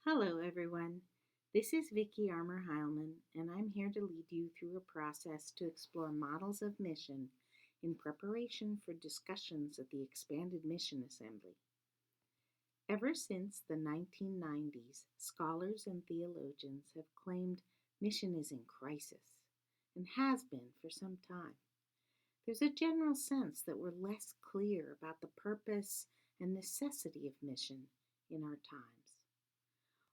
Hello, everyone. This is Vicki Armour-Hileman, and I'm here to lead you through a process to explore models of mission in preparation for discussions at the Expanded Mission Assembly. Ever since the 1990s, scholars and theologians have claimed mission is in crisis, and has been for some time. There's a general sense that we're less clear about the purpose and necessity of mission in our times.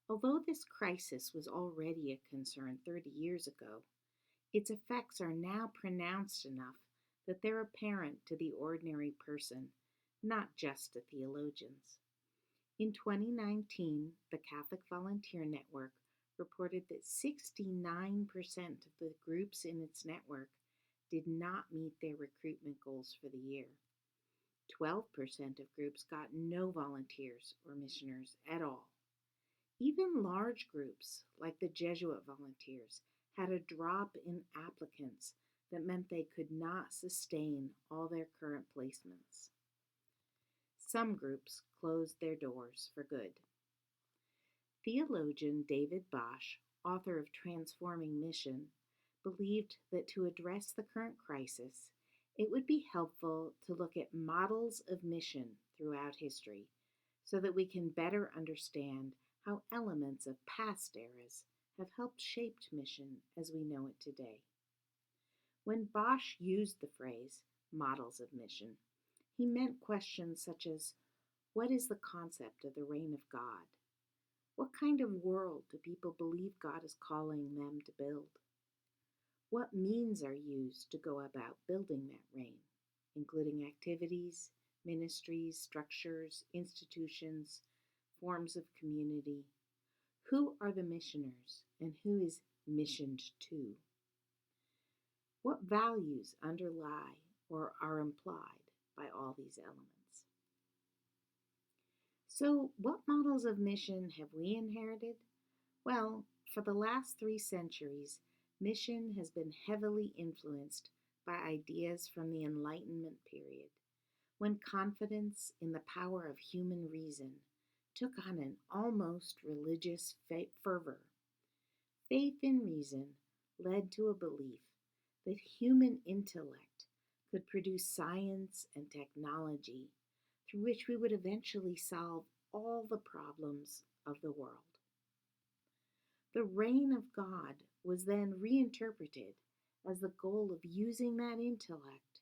Although this crisis was already a concern 30 years ago, its effects are now pronounced enough that they're apparent to the ordinary person, not just to theologians. In 2019, the Catholic Volunteer Network reported that 69% of the groups in its network did not meet their recruitment goals for the year. 12% of groups got no volunteers or missioners at all. Even large groups, like the Jesuit volunteers, had a drop in applicants that meant they could not sustain all their current placements. Some groups closed their doors for good. Theologian David Bosch, author of Transforming Mission, believed that to address the current crisis, it would be helpful to look at models of mission throughout history so that we can better understand how elements of past eras have helped shape mission as we know it today. When Bosch used the phrase models of mission, he meant questions such as, what is the concept of the reign of God? What kind of world do people believe God is calling them to build? What means are used to go about building that reign, including activities, ministries, structures, institutions, forms of community? Who are the missioners and who is missioned to? What values underlie or are implied by all these elements? So, what models of mission have we inherited? Well, for the last 3 centuries, mission has been heavily influenced by ideas from the Enlightenment period, when confidence in the power of human reason took on an almost religious fervor. Faith in reason led to a belief that human intellect could produce science and technology through which we would eventually solve all the problems of the world. The reign of God was then reinterpreted as the goal of using that intellect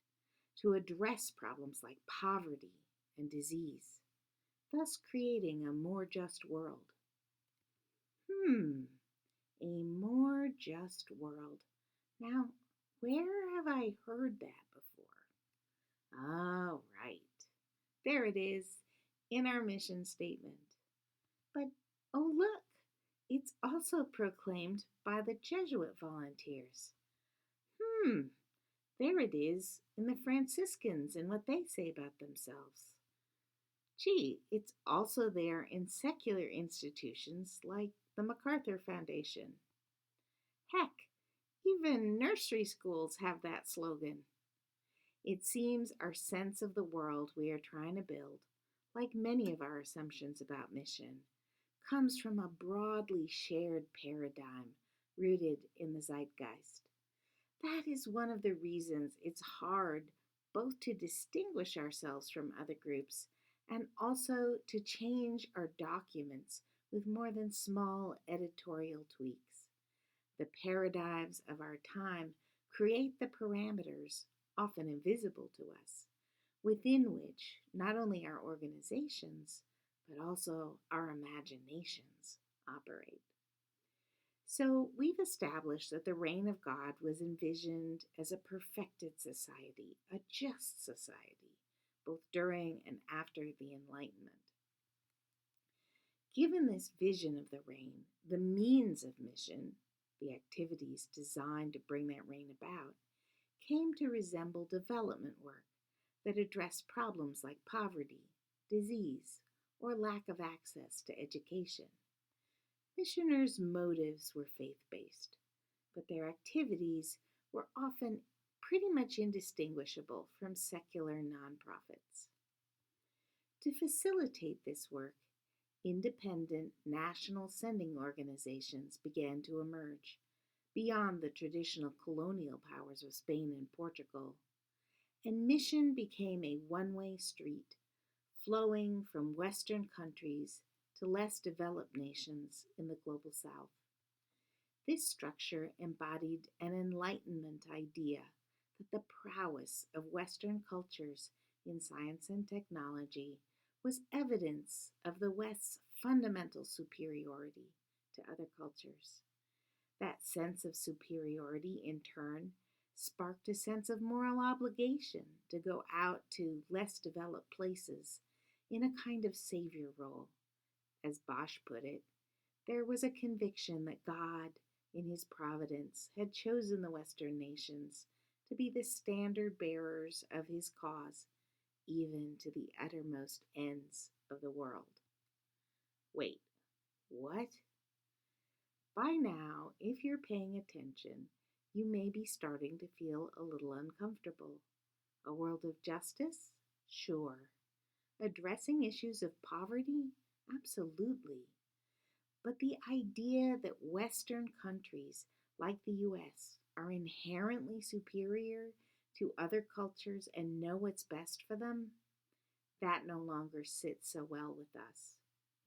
to address problems like poverty and disease, thus creating a more just world. A more just world. Now, where have I heard that before? Oh, right. There it is, in our mission statement. But, oh look, it's also proclaimed by the Jesuit volunteers. There it is in the Franciscans and what they say about themselves. Gee, it's also there in secular institutions like the MacArthur Foundation. Heck, even nursery schools have that slogan. It seems our sense of the world we are trying to build, like many of our assumptions about mission, comes from a broadly shared paradigm rooted in the zeitgeist. That is one of the reasons it's hard both to distinguish ourselves from other groups and also to change our documents with more than small editorial tweaks. The paradigms of our time create the parameters, often invisible to us, within which not only our organizations, but also our imaginations operate. So we've established that the reign of God was envisioned as a perfected society, a just society, both during and after the Enlightenment. Given this vision of the reign, the means of mission, the activities designed to bring that reign about, came to resemble development work that addressed problems like poverty, disease, or lack of access to education. Missioners' motives were faith-based, but their activities were often pretty much indistinguishable from secular nonprofits. To facilitate this work, Independent national sending organizations began to emerge beyond the traditional colonial powers of Spain and Portugal, and mission became a one way street flowing from Western countries to less developed nations in the global South. This structure embodied an Enlightenment idea that the prowess of Western cultures in science and technology was evidence of the West's fundamental superiority to other cultures. That sense of superiority, in turn, sparked a sense of moral obligation to go out to less developed places in a kind of savior role. As Bosch put it, there was a conviction that God, in his providence, had chosen the Western nations to be the standard bearers of his cause, even to the uttermost ends of the world. Wait, what? By now, if you're paying attention, you may be starting to feel a little uncomfortable. A world of justice? Sure. Addressing issues of poverty? Absolutely. But the idea that Western countries like the US are inherently superior to other cultures and know what's best for them, that no longer sits so well with us.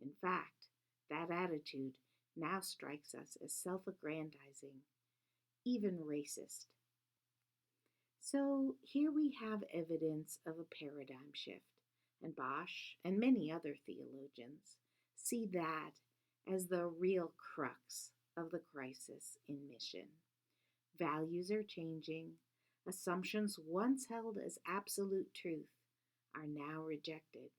In fact, that attitude now strikes us as self aggrandizing, even racist. So here we have evidence of a paradigm shift, and Bosch and many other theologians see that as the real crux of the crisis in mission. Values are changing. Assumptions once held as absolute truth are now rejected.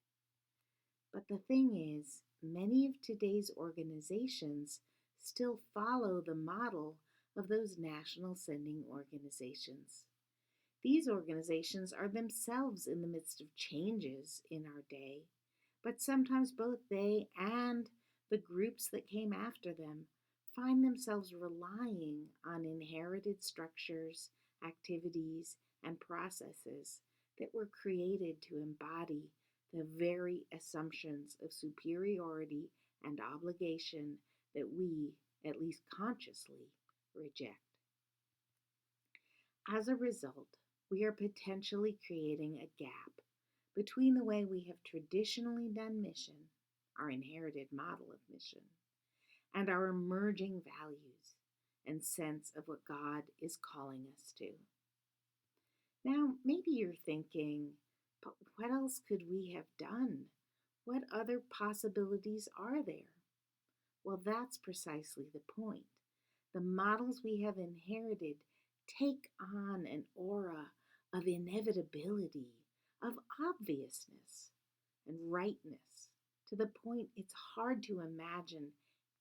But the thing is, many of today's organizations still follow the model of those national sending organizations. These organizations are themselves in the midst of changes in our day, but sometimes both they and the groups that came after them find themselves relying on inherited structures, activities, and processes that were created to embody the very assumptions of superiority and obligation that we, at least consciously, reject. As a result, we are potentially creating a gap between the way we have traditionally done mission, our inherited model of mission, and our emerging values and sense of what God is calling us to. Now, maybe you're thinking, but what else could we have done? What other possibilities are there? Well, that's precisely the point. The models we have inherited take on an aura of inevitability, of obviousness and rightness, to the point it's hard to imagine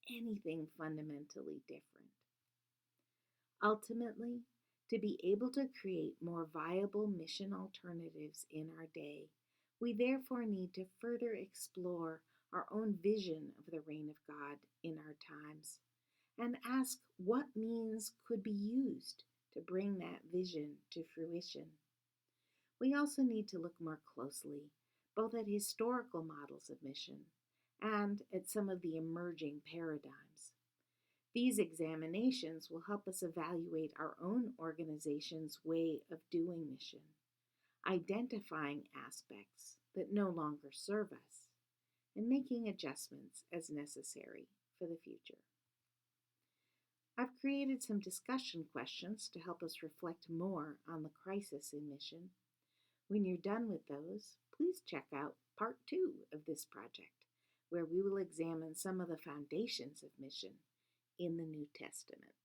anything fundamentally different. Ultimately, to be able to create more viable mission alternatives in our day, we therefore need to further explore our own vision of the reign of God in our times and ask what means could be used to bring that vision to fruition. We also need to look more closely both at historical models of mission and at some of the emerging paradigms. These examinations will help us evaluate our own organization's way of doing mission, identifying aspects that no longer serve us, and making adjustments as necessary for the future. I've created some discussion questions to help us reflect more on the crisis in mission. When you're done with those, please check out part 2 of this project, where we will examine some of the foundations of mission in the New Testament.